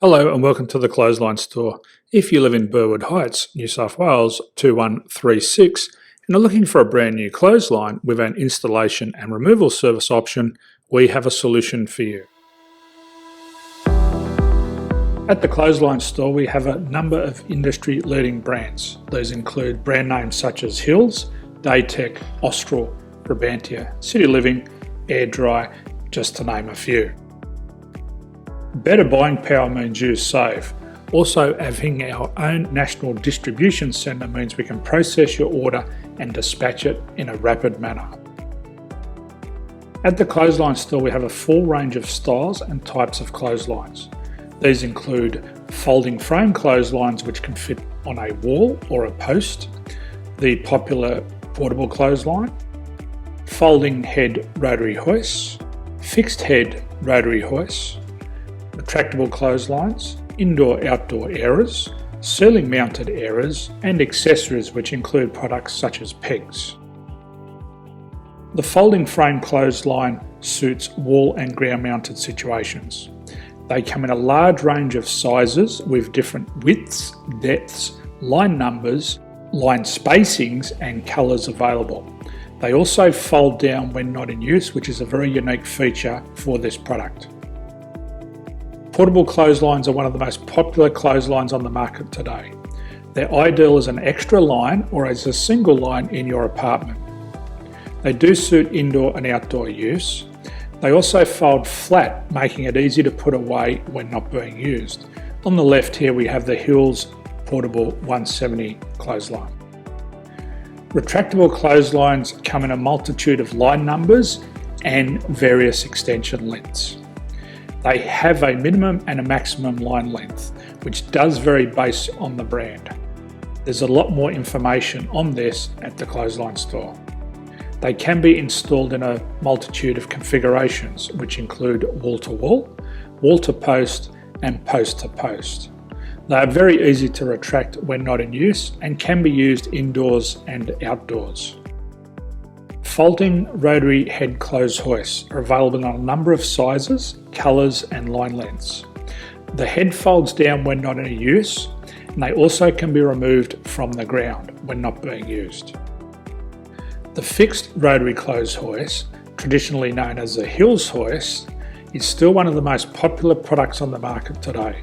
Hello and welcome to the Clothesline Store. If you live in Burwood Heights, New South Wales 2136 and are looking for a brand new clothesline with an installation and removal service option, we have a solution for you. At the Clothesline Store we have a number of industry leading brands. These include brand names such as Hills, Daytech, Austral, Brabantia, City Living, Air Dry, just to name a few. Better buying power means you save. Also, having our own national distribution centre means we can process your order and dispatch it in a rapid manner. At the Clothesline Store we have a full range of styles and types of clotheslines. These include folding frame clotheslines which can fit on a wall or a post, the popular portable clothesline, folding head rotary hoists, fixed head rotary hoists, retractable clotheslines, indoor-outdoor airers, ceiling-mounted airers, and accessories which include products such as pegs. The folding frame clothesline suits wall and ground-mounted situations. They come in a large range of sizes with different widths, depths, line numbers, line spacings, and colours available. They also fold down when not in use, which is a very unique feature for this product. Portable clotheslines are one of the most popular clotheslines on the market today. They're ideal as an extra line or as a single line in your apartment. They do suit indoor and outdoor use. They also fold flat, making it easy to put away when not being used. On the left here we have the Hills Portable 170 clothesline. Retractable clotheslines come in a multitude of line numbers and various extension lengths. They have a minimum and a maximum line length, which does vary based on the brand. There's a lot more information on this at the Clothesline Store. They can be installed in a multitude of configurations, which include wall-to-wall, wall-to-post, and post-to-post. They are very easy to retract when not in use and can be used indoors and outdoors. Folding rotary head clothes hoists are available in a number of sizes, colours and line lengths. The head folds down when not in use, and they also can be removed from the ground when not being used. The fixed rotary clothes hoist, traditionally known as the Hills hoist, is still one of the most popular products on the market today.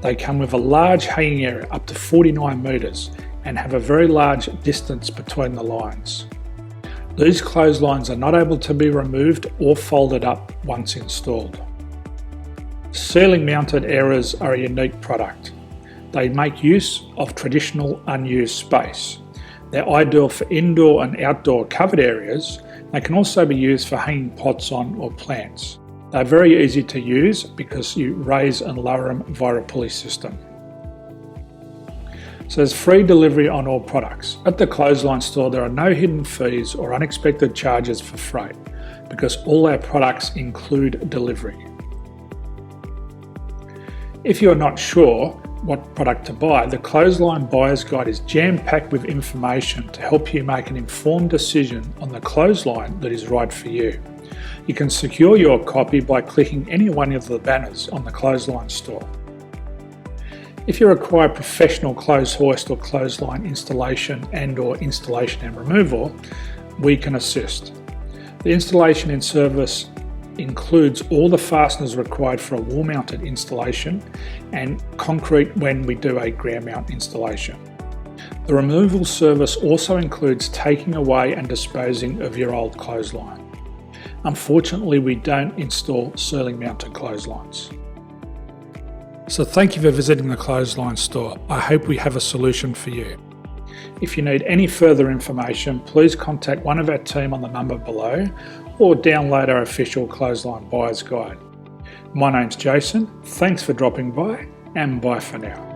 They come with a large hanging area up to 49 metres and have a very large distance between the lines. These clotheslines are not able to be removed or folded up once installed. Ceiling mounted airers are a unique product. They make use of traditional unused space. They're ideal for indoor and outdoor covered areas. They can also be used for hanging pots on or plants. They're very easy to use because you raise and lower them via a pulley system. So there's free delivery on all products. At the Clothesline Store there are no hidden fees or unexpected charges for freight because all our products include delivery. If you are not sure what product to buy, the Clothesline Buyer's Guide is jam-packed with information to help you make an informed decision on the clothesline that is right for you. You can secure your copy by clicking any one of the banners on the Clothesline Store. If you require professional clothes hoist or clothesline installation and/or installation and removal, we can assist. The installation and service includes all the fasteners required for a wall-mounted installation and concrete when we do a ground mount installation. The removal service also includes taking away and disposing of your old clothesline. Unfortunately, we don't install ceiling-mounted clotheslines. So thank you for visiting the Clothesline Store. I hope we have a solution for you. If you need any further information, please contact one of our team on the number below or download our official Clothesline Buyer's Guide. My name's Jason, thanks for dropping by and bye for now.